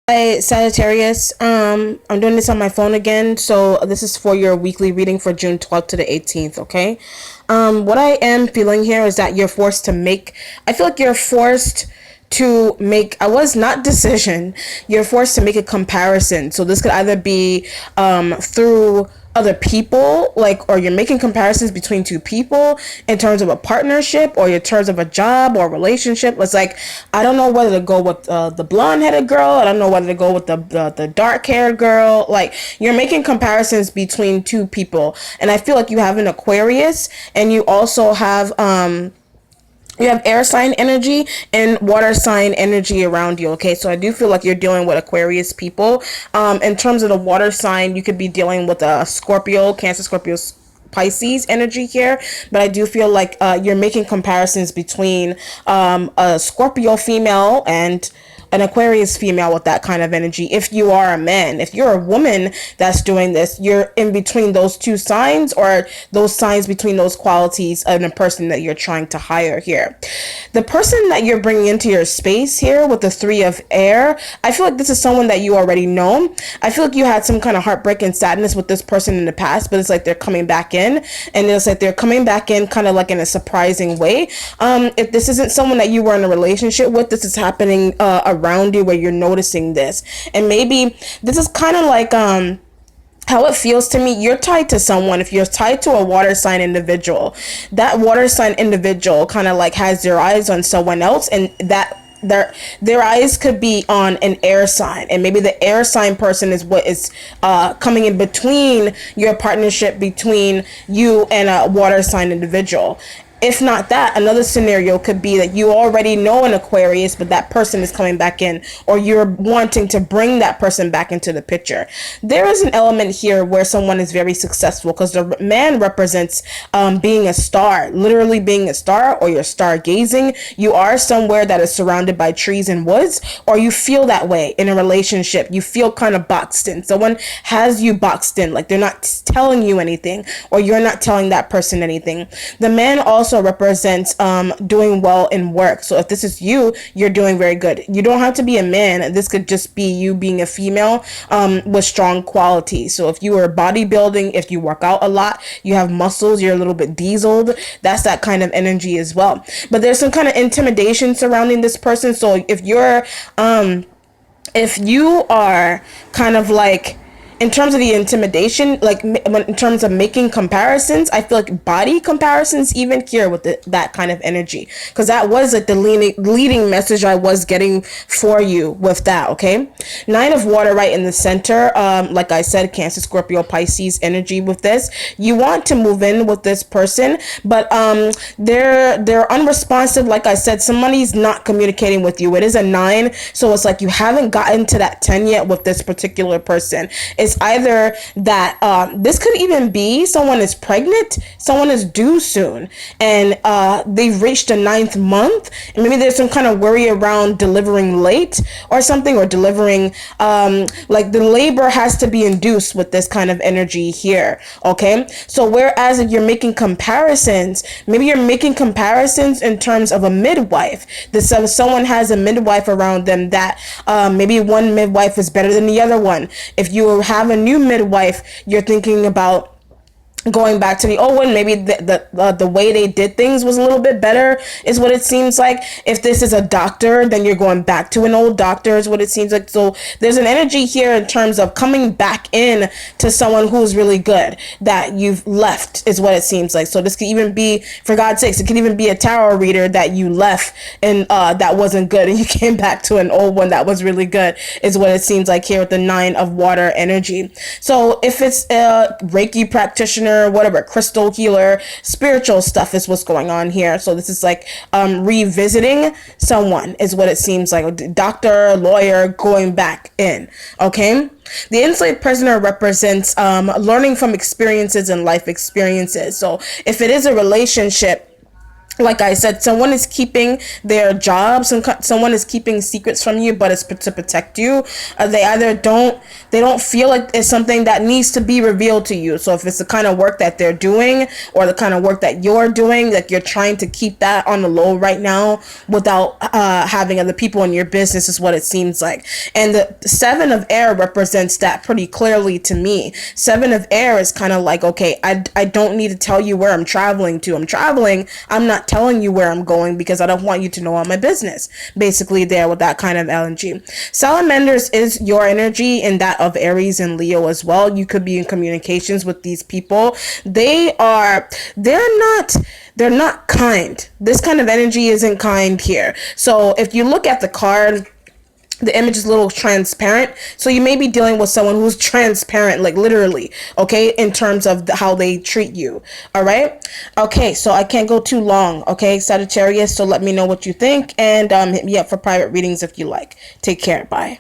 Hi, Sagittarius. I'm doing this on my phone again. So this is for your weekly reading for June 12th to the 18th, okay? What I am feeling here is that you're forced to make, I feel like you're forced to make, I was not decision, you're forced to make a comparison. So this could either be through other people, like, or you're making comparisons between two people in terms of a partnership or in terms of a job or relationship. It's like, I don't know whether to go with the blonde headed girl. I don't know whether to go with the dark haired girl. Like, you're making comparisons between two people. And I feel like you have an Aquarius, and you also have air sign energy and water sign energy around you. Okay, so I do feel like you're dealing with Aquarius people. In terms of the water sign, you could be dealing with a Scorpio, Cancer, Scorpio, Pisces energy here, but I do feel like you're making comparisons between a Scorpio female and an Aquarius female with that kind of energy. If you are a man, if you're a woman that's doing this, you're in between those two signs, or those signs between those qualities of a person that you're trying to hire here. The person that you're bringing into your space here with the three of air, I feel like this is someone that you already know. I feel like you had some kind of heartbreak and sadness with this person in the past, but it's like they're coming back in, and it's like they're coming back in kind of like in a surprising way. If this isn't someone that you were in a relationship with, this is happening around you where you're noticing this. And maybe this is kind of like how it feels to me. You're tied to someone. If you're tied to a water sign individual, that water sign individual kind of like has their eyes on someone else, and that their eyes could be on an air sign, and maybe the air sign person is what is coming in between your partnership between you and a water sign individual. If not that, another scenario could be that you already know an Aquarius, but that person is coming back in, or you're wanting to bring that person back into the picture. There is an element here where someone is very successful, because the man represents being a star, literally being a star, or you're stargazing. You are somewhere that is surrounded by trees and woods, or you feel that way in a relationship. You feel kind of boxed in. Someone has you boxed in, like they're not telling you anything, or you're not telling that person anything. The man also represents doing well in work. So if this is you, you're doing very good. You don't have to be a man. This could just be you being a female with strong qualities. So if you are bodybuilding, if you work out a lot, you have muscles, you're a little bit dieseled, that's that kind of energy as well. But there's some kind of intimidation surrounding this person. So if you are kind of like, in terms of the intimidation, like in terms of making comparisons, I feel like body comparisons even here with that kind of energy, because that was like the leading message I was getting for you with that. Okay, Nine of Water right in the center. Like I said, Cancer, Scorpio, Pisces energy with this. You want to move in with this person, but they're unresponsive. Like I said, somebody's not communicating with you. It is a 9, so it's like you haven't gotten to that 10 yet with this particular person. It's either that this could even be someone is pregnant, someone is due soon, and they've reached the 9th month, and maybe there's some kind of worry around delivering late or something, or delivering like the labor has to be induced with this kind of energy here. Okay, so whereas if you're making comparisons, maybe you're making comparisons in terms of a midwife. Someone has a midwife around them that maybe one midwife is better than the other one. If you have a new midwife, you're thinking about going back to the old one. Maybe the way they did things was a little bit better, is what it seems like. If this is a doctor, then you're going back to an old doctor, is what it seems like. So there's an energy here in terms of coming back in to someone who's really good that you've left, is what it seems like. So this could even be, for God's sakes, it could even be a tarot reader that you left and that wasn't good, and you came back to an old one that was really good, is what it seems like here with the 9 of Water energy. So if it's a Reiki practitioner, whatever, crystal healer, spiritual stuff is what's going on here. So this is like revisiting someone, is what it seems like. A doctor, lawyer, going back in. Okay, the enslaved prisoner represents learning from experiences and life experiences. So if it is a relationship, like I said, someone is keeping their jobs, and someone is keeping secrets from you, but it's to protect you. They either don't feel like it's something that needs to be revealed to you. So if it's the kind of work that they're doing, or the kind of work that you're doing, like you're trying to keep that on the low right now without having other people in your business, is what it seems like. And the Seven of Air represents that pretty clearly to me. Seven of Air is kind of like, okay, I don't need to tell you where I'm traveling to. I'm not telling you where I'm going because I don't want you to know all my business. Basically, there with that kind of energy. Salamanders is your energy, and that of Aries and Leo as well. You could be in communications with these people. They're not kind. This kind of energy isn't kind here. So if you look at the card, the image is a little transparent, so you may be dealing with someone who's transparent, like literally, okay, in terms of how they treat you. All right, okay, so I can't go too long, okay, Sagittarius, so let me know what you think, and hit me up for private readings if you like. Take care. Bye.